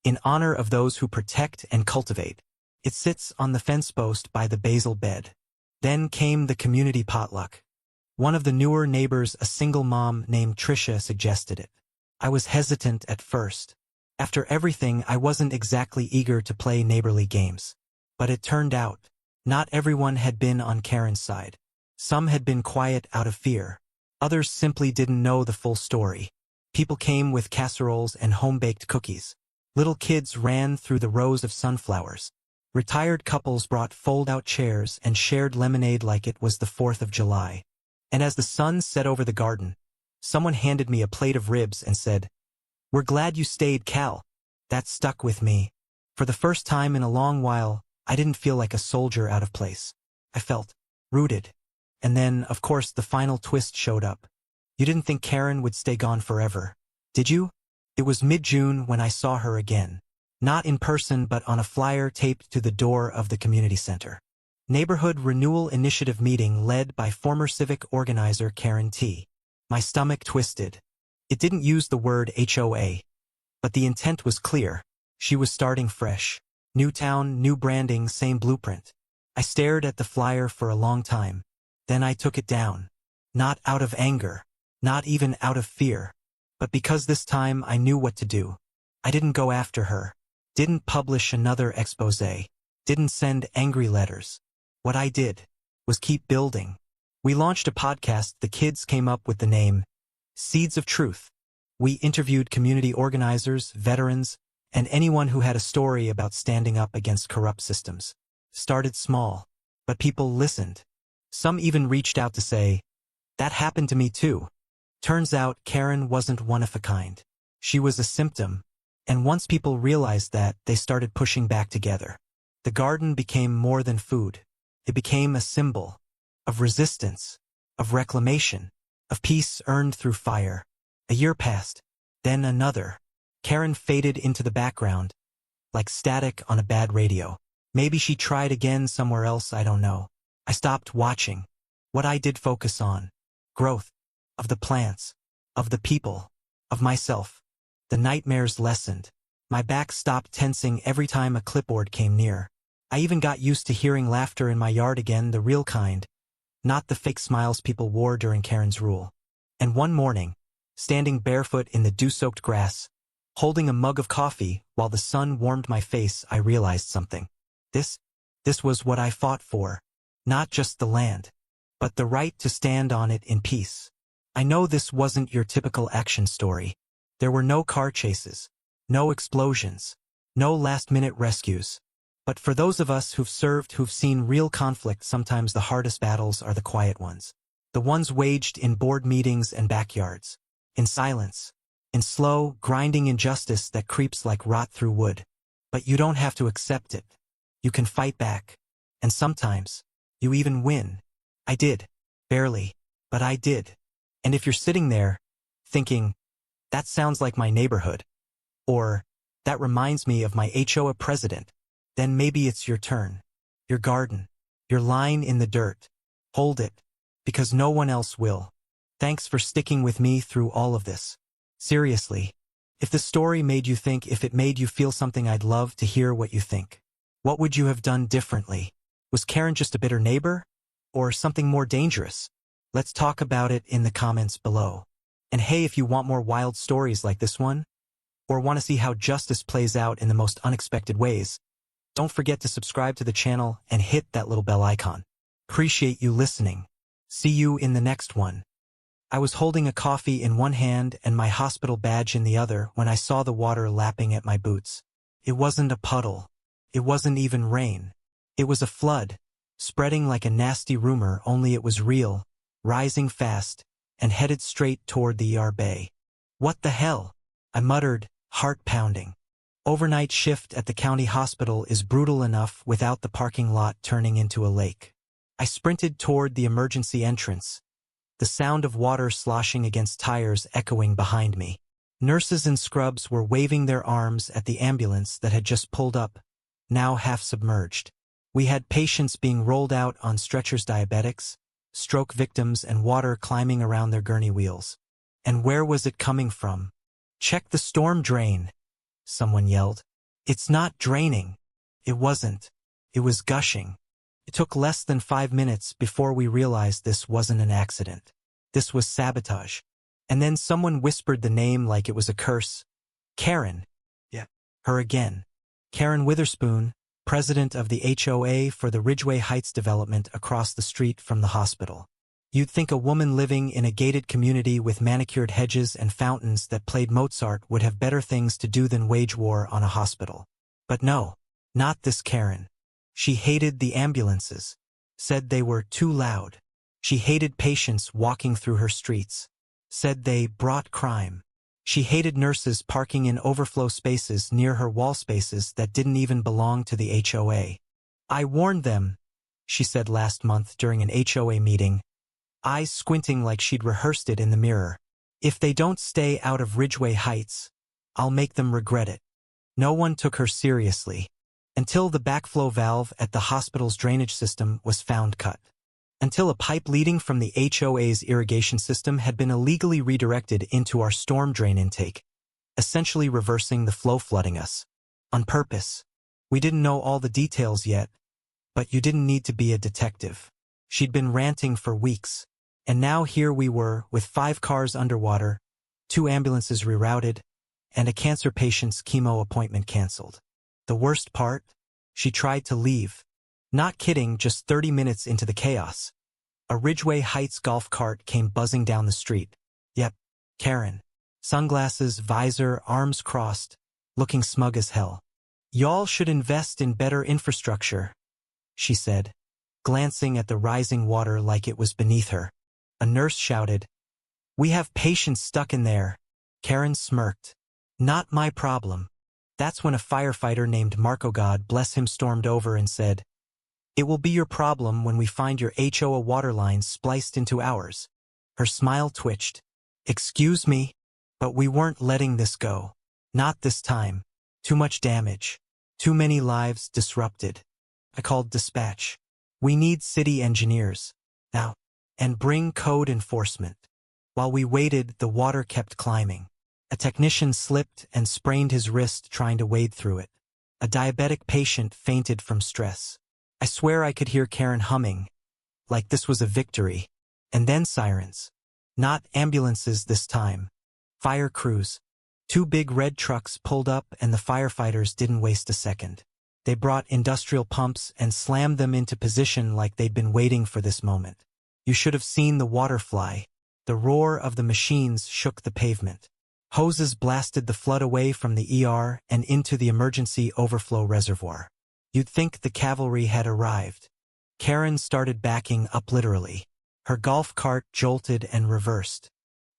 In honor of those who protect and cultivate. It sits on the fence post by the basil bed. Then came the community potluck. One of the newer neighbors, a single mom named Trisha, suggested it. I was hesitant at first. After everything, I wasn't exactly eager to play neighborly games. But it turned out, not everyone had been on Karen's side. Some had been quiet out of fear. Others simply didn't know the full story. People came with casseroles and home-baked cookies. Little kids ran through the rows of sunflowers. Retired couples brought fold-out chairs and shared lemonade like it was the 4th of July. And as the sun set over the garden, someone handed me a plate of ribs and said, "We're glad you stayed, Cal." That stuck with me. For the first time in a long while, I didn't feel like a soldier out of place. I felt rooted. And then, of course, the final twist showed up. You didn't think Karen would stay gone forever, did you? It was mid-June when I saw her again. Not in person, but on a flyer taped to the door of the community center. Neighborhood Renewal Initiative meeting led by former civic organizer Karen T. My stomach twisted. It didn't use the word HOA. But the intent was clear. She was starting fresh. New town, new branding, same blueprint. I stared at the flyer for a long time. Then I took it down. Not out of anger. Not even out of fear. But because this time I knew what to do. I didn't go after her. Didn't publish another expose. Didn't send angry letters. What I did was keep building. We launched a podcast. The kids came up with the name Seeds of Truth. We interviewed community organizers, veterans, and anyone who had a story about standing up against corrupt systems. Started small, but people listened. Some even reached out to say, "That happened to me too." Turns out Karen wasn't one of a kind. She was a symptom. And once people realized that, they started pushing back together. The garden became more than food. It became a symbol of resistance, of reclamation, of peace earned through fire. A year passed, then another. Karen faded into the background, like static on a bad radio. Maybe she tried again somewhere else, I don't know. I stopped watching. What I did focus on. Growth. Of the plants. Of the people. Of myself. The nightmares lessened. My back stopped tensing every time a clipboard came near. I even got used to hearing laughter in my yard again, the real kind. Not the fake smiles people wore during Karen's rule. And one morning, standing barefoot in the dew-soaked grass, holding a mug of coffee while the sun warmed my face, I realized something. This was what I fought for. Not just the land, but the right to stand on it in peace. I know this wasn't your typical action story. There were no car chases, no explosions, no last-minute rescues. But for those of us who've served, who've seen real conflict, sometimes the hardest battles are the quiet ones. The ones waged in board meetings and backyards. In silence. In slow, grinding injustice that creeps like rot through wood. But you don't have to accept it. You can fight back. And sometimes, you even win. I did. Barely. But I did. And if you're sitting there, thinking, that sounds like my neighborhood, or that reminds me of my HOA president, then maybe it's your turn. Your garden. Your line in the dirt. Hold it. Because no one else will. Thanks for sticking with me through all of this. Seriously. If the story made you think, if it made you feel something, I'd love to hear what you think. What would you have done differently? Was Karen just a bitter neighbor? Or something more dangerous? Let's talk about it in the comments below. And hey, if you want more wild stories like this one, or want to see how justice plays out in the most unexpected ways, don't forget to subscribe to the channel and hit that little bell icon. Appreciate you listening. See you in the next one. I was holding a coffee in one hand and my hospital badge in the other when I saw the water lapping at my boots. It wasn't a puddle. It wasn't even rain. It was a flood, spreading like a nasty rumor, only it was real, rising fast, and headed straight toward the ER bay. What the hell? I muttered, heart pounding. Overnight shift at the county hospital is brutal enough without the parking lot turning into a lake. I sprinted toward the emergency entrance, the sound of water sloshing against tires echoing behind me. Nurses in scrubs were waving their arms at the ambulance that had just pulled up, now half submerged. We had patients being rolled out on stretchers, diabetics, stroke victims, and water climbing around their gurney wheels. And where was it coming from? Check the storm drain, someone yelled. It's not draining. It wasn't. It was gushing. It took less than 5 minutes before we realized this wasn't an accident. This was sabotage. And then someone whispered the name like it was a curse. Karen. Yeah. Her again. Karen Witherspoon, president of the HOA for the Ridgeway Heights development across the street from the hospital. You'd think a woman living in a gated community with manicured hedges and fountains that played Mozart would have better things to do than wage war on a hospital. But no, not this Karen. She hated the ambulances, said they were too loud. She hated patients walking through her streets, said they brought crime. She hated nurses parking in overflow spaces near her wall spaces that didn't even belong to the HOA. I warned them, she said last month during an HOA meeting, eyes squinting like she'd rehearsed it in the mirror. If they don't stay out of Ridgeway Heights, I'll make them regret it. No one took her seriously. Until the backflow valve at the hospital's drainage system was found cut. Until a pipe leading from the HOA's irrigation system had been illegally redirected into our storm drain intake, essentially reversing the flow, flooding us. On purpose. We didn't know all the details yet, but you didn't need to be a detective. She'd been ranting for weeks, and now here we were with 5 cars underwater, 2 ambulances rerouted, and a cancer patient's chemo appointment canceled. The worst part? She tried to leave. Not kidding, just 30 minutes into the chaos. A Ridgeway Heights golf cart came buzzing down the street. Yep, Karen. Sunglasses, visor, arms crossed, looking smug as hell. Y'all should invest in better infrastructure, she said, glancing at the rising water like it was beneath her. A nurse shouted, "We have patients stuck in there." Karen smirked. "Not my problem." That's when a firefighter named Marco, God bless him, stormed over and said, "It will be your problem when we find your HOA water lines spliced into ours." Her smile twitched. "Excuse me, but we weren't letting this go. Not this time. Too much damage. Too many lives disrupted. I called dispatch. We need city engineers. Now. And bring code enforcement. While we waited, the water kept climbing. A technician slipped and sprained his wrist trying to wade through it. A diabetic patient fainted from stress. I swear I could hear Karen humming, like this was a victory. And then sirens. Not ambulances this time. Fire crews. 2 big red trucks pulled up and the firefighters didn't waste a second. They brought industrial pumps and slammed them into position like they'd been waiting for this moment. You should have seen the water fly. The roar of the machines shook the pavement. Hoses blasted the flood away from the ER and into the emergency overflow reservoir. You'd think the cavalry had arrived. Karen started backing up literally. Her golf cart jolted and reversed.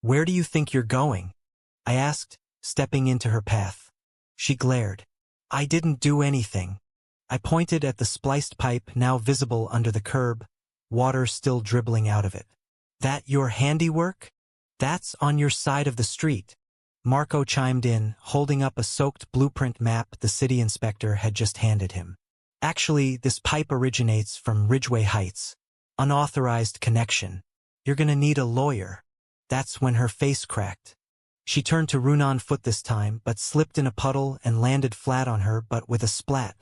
"Where do you think you're going?" I asked, stepping into her path. She glared. "I didn't do anything." I pointed at the spliced pipe now visible under the curb, water still dribbling out of it. "That your handiwork? That's on your side of the street." Marco chimed in, holding up a soaked blueprint map the city inspector had just handed him. "Actually, this pipe originates from Ridgeway Heights. Unauthorized connection. You're gonna need a lawyer." That's when her face cracked. She turned to Rune on foot this time, but slipped in a puddle and landed flat on her, but with a splat.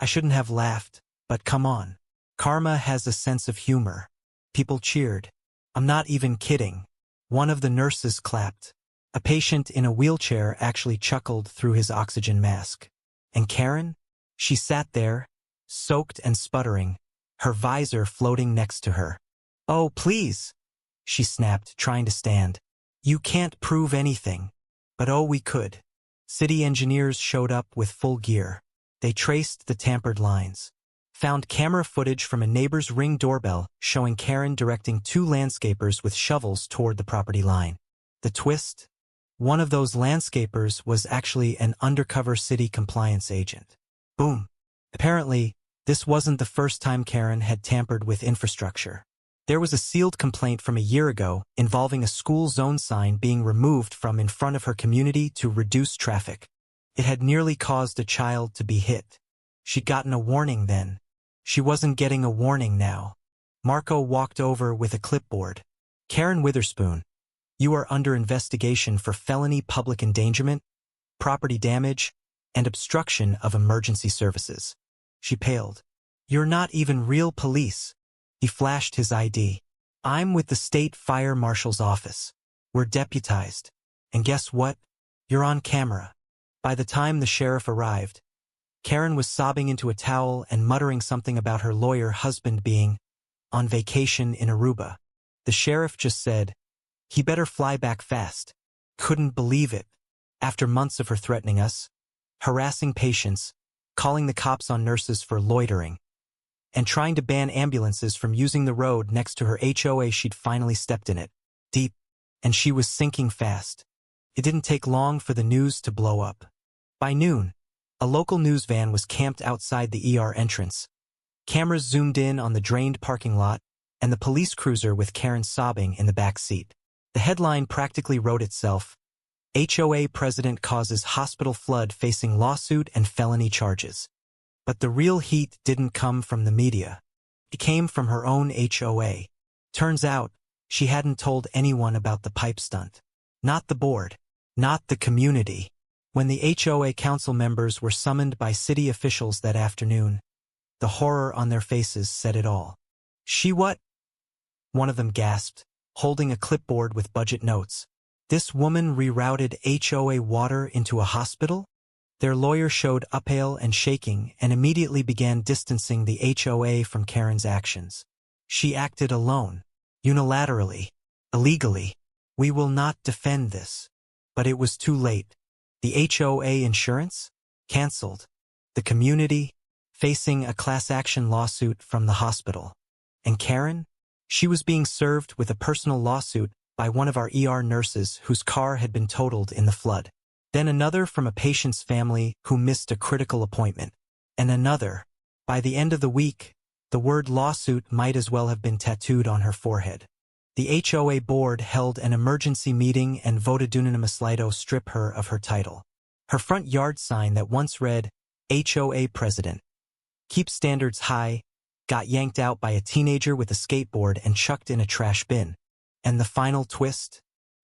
I shouldn't have laughed, but come on. Karma has a sense of humor. People cheered. I'm not even kidding. One of the nurses clapped. A patient in a wheelchair actually chuckled through his oxygen mask. And Karen? She sat there, soaked and sputtering, her visor floating next to her. "Oh, please," she snapped, trying to stand. "You can't prove anything." But oh, we could. City engineers showed up with full gear. They traced the tampered lines. Found camera footage from a neighbor's Ring doorbell showing Karen directing 2 landscapers with shovels toward the property line. The twist? One of those landscapers was actually an undercover city compliance agent. Boom. Apparently, this wasn't the first time Karen had tampered with infrastructure. There was a sealed complaint from a year ago involving a school zone sign being removed from in front of her community to reduce traffic. It had nearly caused a child to be hit. She'd gotten a warning then. She wasn't getting a warning now. Marco walked over with a clipboard. "Karen Witherspoon, you are under investigation for felony public endangerment, property damage, and obstruction of emergency services." She paled. "You're not even real police." He flashed his ID. "I'm with the state fire marshal's office. We're deputized. And guess what? You're on camera." By the time the sheriff arrived, Karen was sobbing into a towel and muttering something about her lawyer husband being on vacation in Aruba. The sheriff just said, "He better fly back fast." Couldn't believe it. After months of her threatening us, harassing patients, calling the cops on nurses for loitering, and trying to ban ambulances from using the road next to her HOA, she'd finally stepped in it. Deep. And she was sinking fast. It didn't take long for the news to blow up. By noon, a local news van was camped outside the ER entrance. Cameras zoomed in on the drained parking lot and the police cruiser with Karen sobbing in the back seat. The headline practically wrote itself. HOA president causes hospital flood facing lawsuit and felony charges. But the real heat didn't come from the media. It came from her own HOA. Turns out, she hadn't told anyone about the pipe stunt. Not the board. Not the community. When the HOA council members were summoned by city officials that afternoon, the horror on their faces said it all. "She what?" One of them gasped, holding a clipboard with budget notes. "This woman rerouted HOA water into a hospital?" Their lawyer showed pale and shaking and immediately began distancing the HOA from Karen's actions. "She acted alone, unilaterally, illegally. We will not defend this." But it was too late. The HOA insurance? Cancelled. The community? Facing a class action lawsuit from the hospital. And Karen? She was being served with a personal lawsuit by one of our ER nurses whose car had been totaled in the flood. Then another from a patient's family who missed a critical appointment. And another. By the end of the week, the word lawsuit might as well have been tattooed on her forehead. The HOA board held an emergency meeting and voted unanimously to strip her of her title. Her front yard sign that once read, HOA President, Keep Standards High, got yanked out by a teenager with a skateboard and chucked in a trash bin. And the final twist?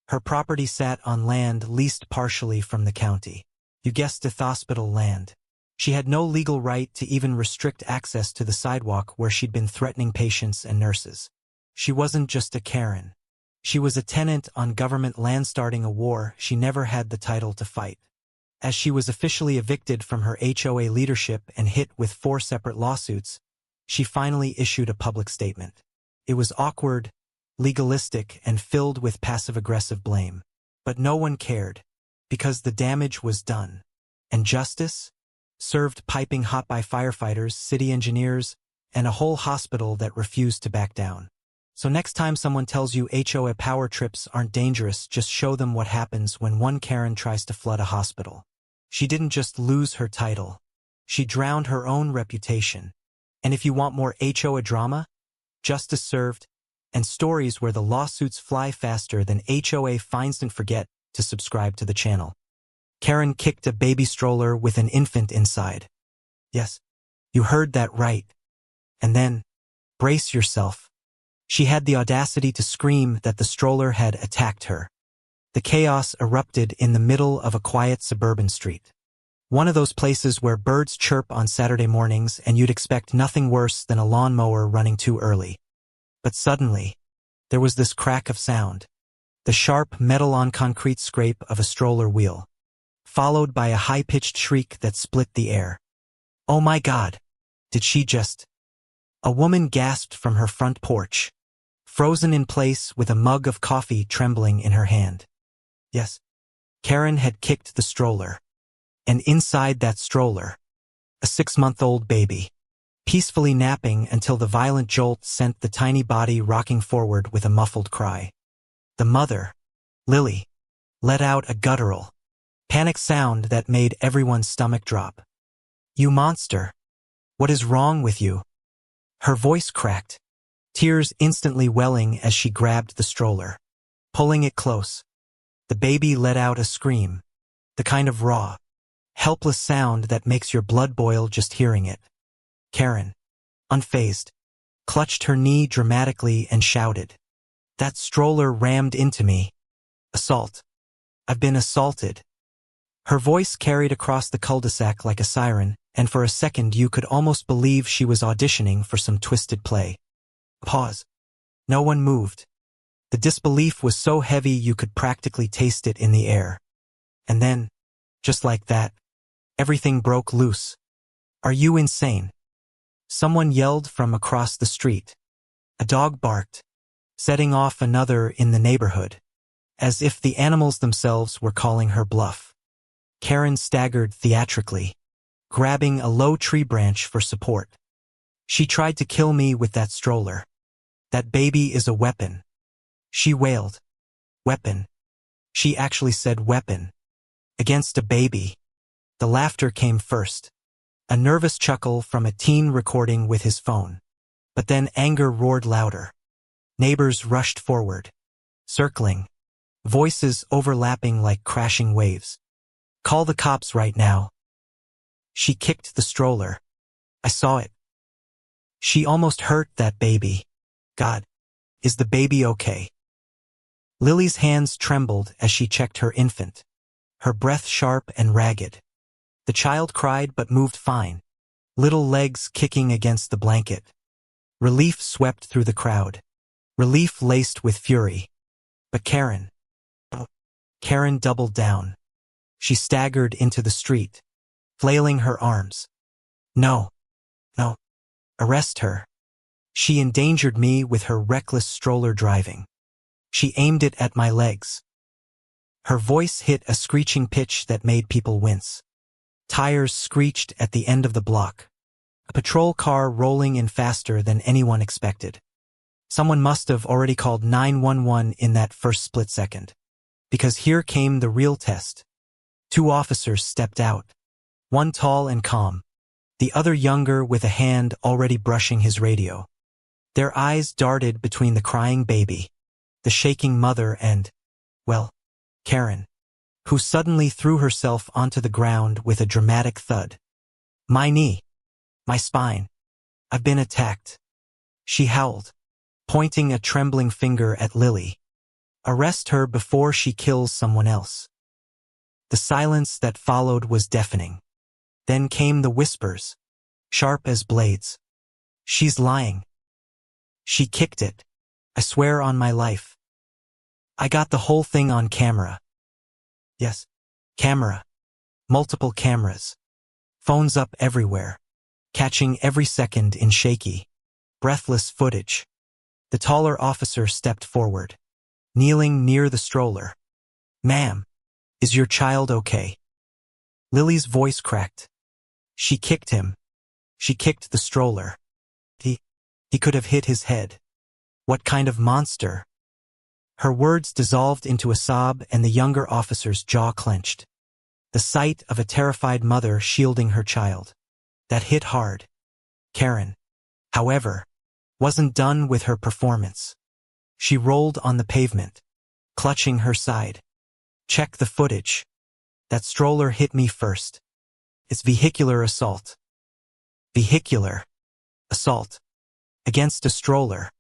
Her property sat on land leased partially from the county. You guessed it, hospital land. She had no legal right to even restrict access to the sidewalk where she'd been threatening patients and nurses. She wasn't just a Karen. She was a tenant on government land, starting a war she never had the title to fight. As she was officially evicted from her HOA leadership and hit with 4 separate lawsuits, she finally issued a public statement. It was awkward, legalistic, and filled with passive-aggressive blame. But no one cared, because the damage was done. And justice? Served piping hot by firefighters, city engineers, and a whole hospital that refused to back down. So next time someone tells you HOA power trips aren't dangerous, just show them what happens when one Karen tries to flood a hospital. She didn't just lose her title. She drowned her own reputation. And if you want more HOA drama, justice served, and stories where the lawsuits fly faster than HOA fines, don't forget to subscribe to the channel. Karen kicked a baby stroller with an infant inside. Yes, you heard that right. And then, brace yourself. She had the audacity to scream that the stroller had attacked her. The chaos erupted in the middle of a quiet suburban street. One of those places where birds chirp on Saturday mornings and you'd expect nothing worse than a lawnmower running too early. But suddenly, there was this crack of sound. The sharp metal-on-concrete scrape of a stroller wheel, followed by a high-pitched shriek that split the air. Oh my God! Did she just... A woman gasped from her front porch, frozen in place with a mug of coffee trembling in her hand. Yes, Karen had kicked the stroller. And inside that stroller, a 6-month-old baby, peacefully napping until the violent jolt sent the tiny body rocking forward with a muffled cry. The mother, Lily, let out a guttural, panic sound that made everyone's stomach drop. You monster! What is wrong with you? Her voice cracked, tears instantly welling as she grabbed the stroller, pulling it close. The baby let out a scream, the kind of raw, helpless sound that makes your blood boil just hearing it. Karen, unfazed, clutched her knee dramatically and shouted, "That stroller rammed into me. Assault. I've been assaulted." Her voice carried across the cul-de-sac like a siren, and for a second you could almost believe she was auditioning for some twisted play. Pause. No one moved. The disbelief was so heavy you could practically taste it in the air. And then, just like that, everything broke loose. Are you insane? Someone yelled from across the street. A dog barked, setting off another in the neighborhood, as if the animals themselves were calling her bluff. Karen staggered theatrically, grabbing a low tree branch for support. She tried to kill me with that stroller. That baby is a weapon. She wailed. Weapon. She actually said weapon. Against a baby. The laughter came first. A nervous chuckle from a teen recording with his phone. But then anger roared louder. Neighbors rushed forward, circling, voices overlapping like crashing waves. Call the cops right now. She kicked the stroller. I saw it. She almost hurt that baby. God, is the baby okay? Lily's hands trembled as she checked her infant, her breath sharp and ragged. The child cried but moved fine, little legs kicking against the blanket. Relief swept through the crowd, relief laced with fury. But Karen doubled down. She staggered into the street, flailing her arms. No, arrest her. She endangered me with her reckless stroller driving. She aimed it at my legs. Her voice hit a screeching pitch that made people wince. Tires screeched at the end of the block. A patrol car rolling in faster than anyone expected. Someone must have already called 911 in that first split second. Because here came the real test. 2 officers stepped out. One tall and calm. The other younger with a hand already brushing his radio. Their eyes darted between the crying baby, the shaking mother and, well, Karen, who suddenly threw herself onto the ground with a dramatic thud. My knee. My spine. I've been attacked. She howled, pointing a trembling finger at Lily. Arrest her before she kills someone else. The silence that followed was deafening. Then came the whispers, sharp as blades. She's lying. She kicked it. I swear on my life. I got the whole thing on camera. Yes, camera. Multiple cameras. Phones up everywhere, catching every second in shaky, breathless footage. The taller officer stepped forward, kneeling near the stroller. Ma'am, is your child okay? Lily's voice cracked. She kicked him. She kicked the stroller. He could have hit his head. What kind of monster? Her words dissolved into a sob and the younger officer's jaw clenched. The sight of a terrified mother shielding her child. That hit hard. Karen, however, wasn't done with her performance. She rolled on the pavement, clutching her side. Check the footage. That stroller hit me first. It's vehicular assault. Vehicular assault. Against a stroller.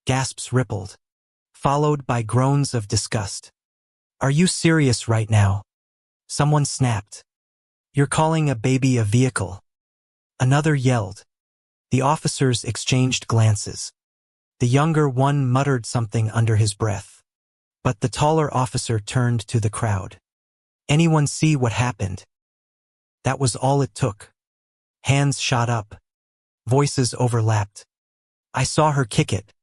Gasps rippled, followed by groans of disgust. Are you serious right now? Someone snapped. You're calling a baby a vehicle. Another yelled. The officers exchanged glances. The younger one muttered something under his breath. But the taller officer turned to the crowd. Anyone see what happened? That was all it took. Hands shot up. Voices overlapped. I saw her kick it.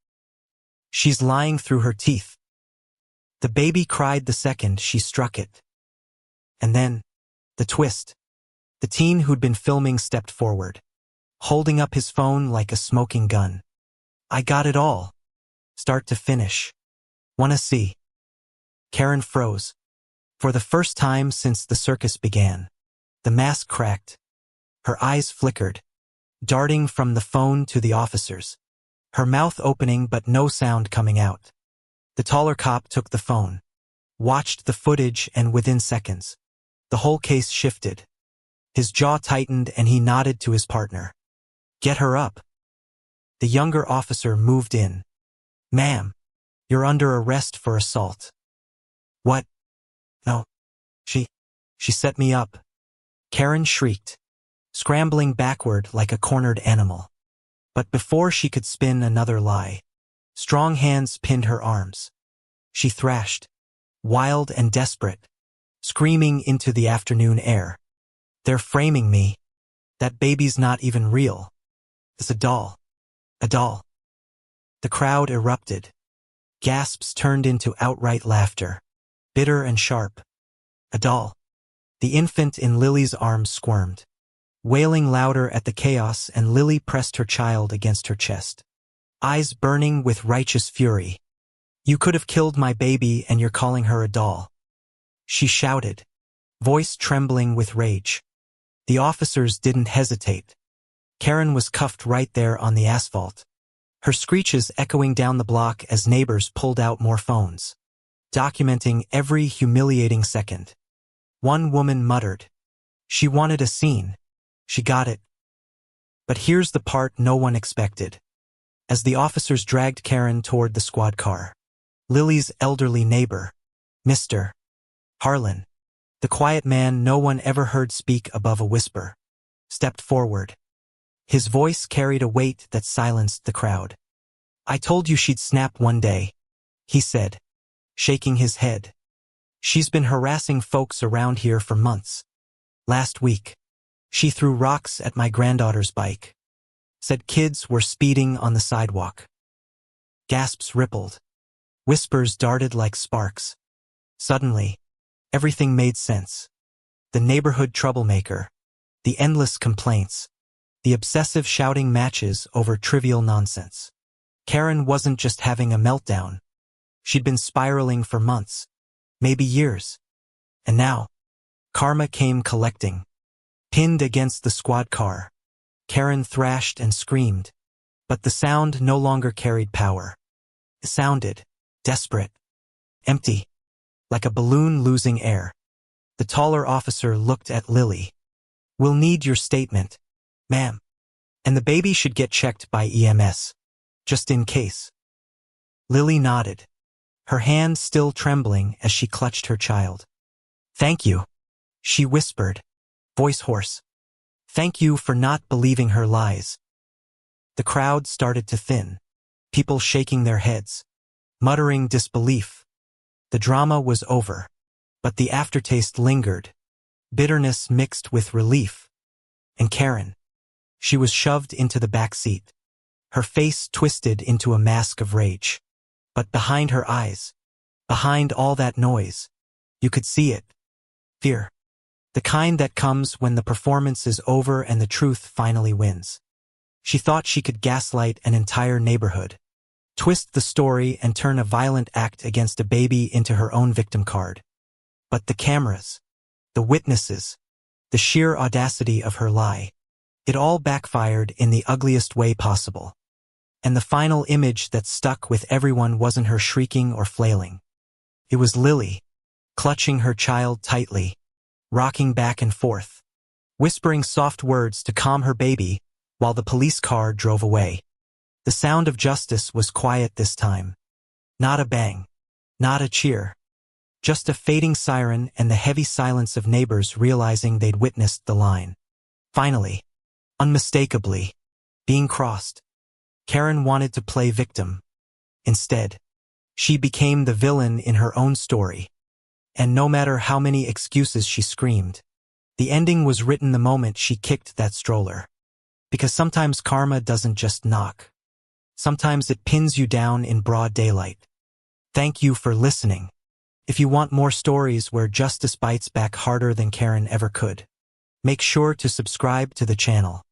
She's lying through her teeth. The baby cried the second she struck it. And then, the twist. The teen who'd been filming stepped forward, holding up his phone like a smoking gun. I got it all. Start to finish. Wanna see? Karen froze. For the first time since the circus began. The mask cracked. Her eyes flickered, darting from the phone to the officers. Her mouth opening but no sound coming out. The taller cop took the phone, watched the footage, and within seconds, the whole case shifted. His jaw tightened and he nodded to his partner. Get her up. The younger officer moved in. Ma'am, you're under arrest for assault. What? No. She set me up. Karen shrieked, scrambling backward like a cornered animal. But before she could spin another lie, strong hands pinned her arms. She thrashed, wild and desperate, screaming into the afternoon air. They're framing me. That baby's not even real. It's a doll. A doll. The crowd erupted. Gasps turned into outright laughter, bitter and sharp. A doll. The infant in Lily's arms squirmed, wailing louder at the chaos, and Lily pressed her child against her chest, eyes burning with righteous fury. You could have killed my baby and you're calling her a doll. She shouted, voice trembling with rage. The officers didn't hesitate. Karen was cuffed right there on the asphalt, her screeches echoing down the block as neighbors pulled out more phones, documenting every humiliating second. One woman muttered, she wanted a scene. She got it. But here's the part no one expected. As the officers dragged Karen toward the squad car, Lily's elderly neighbor, Mr. Harlan, the quiet man no one ever heard speak above a whisper, stepped forward. His voice carried a weight that silenced the crowd. I told you she'd snap one day, he said, shaking his head. She's been harassing folks around here for months. Last week, she threw rocks at my granddaughter's bike. Said kids were speeding on the sidewalk. Gasps rippled. Whispers darted like sparks. Suddenly, everything made sense. The neighborhood troublemaker, the endless complaints, the obsessive shouting matches over trivial nonsense. Karen wasn't just having a meltdown. She'd been spiraling for months, maybe years. And now, karma came collecting. Pinned against the squad car, Karen thrashed and screamed, but the sound no longer carried power. It sounded desperate, empty, like a balloon losing air. The taller officer looked at Lily. "We'll need your statement, ma'am. And the baby should get checked by EMS, just in case." Lily nodded, her hand still trembling as she clutched her child. "Thank you," she whispered, voice hoarse. "Thank you for not believing her lies." The crowd started to thin, people shaking their heads, muttering disbelief. The drama was over, but the aftertaste lingered, bitterness mixed with relief. And Karen, she was shoved into the back seat, her face twisted into a mask of rage. But behind her eyes, behind all that noise, you could see it. Fear. The kind that comes when the performance is over and the truth finally wins. She thought she could gaslight an entire neighborhood, twist the story and turn a violent act against a baby into her own victim card. But the cameras, the witnesses, the sheer audacity of her lie, it all backfired in the ugliest way possible. And the final image that stuck with everyone wasn't her shrieking or flailing. It was Lily, clutching her child tightly, rocking back and forth, whispering soft words to calm her baby while the police car drove away. The sound of justice was quiet this time. Not a bang, not a cheer, just a fading siren and the heavy silence of neighbors realizing they'd witnessed the line. Finally, unmistakably, being crossed. Karen wanted to play victim. Instead, she became the villain in her own story. And no matter how many excuses she screamed, the ending was written the moment she kicked that stroller. Because sometimes karma doesn't just knock. Sometimes it pins you down in broad daylight. Thank you for listening. If you want more stories where justice bites back harder than Karen ever could, make sure to subscribe to the channel.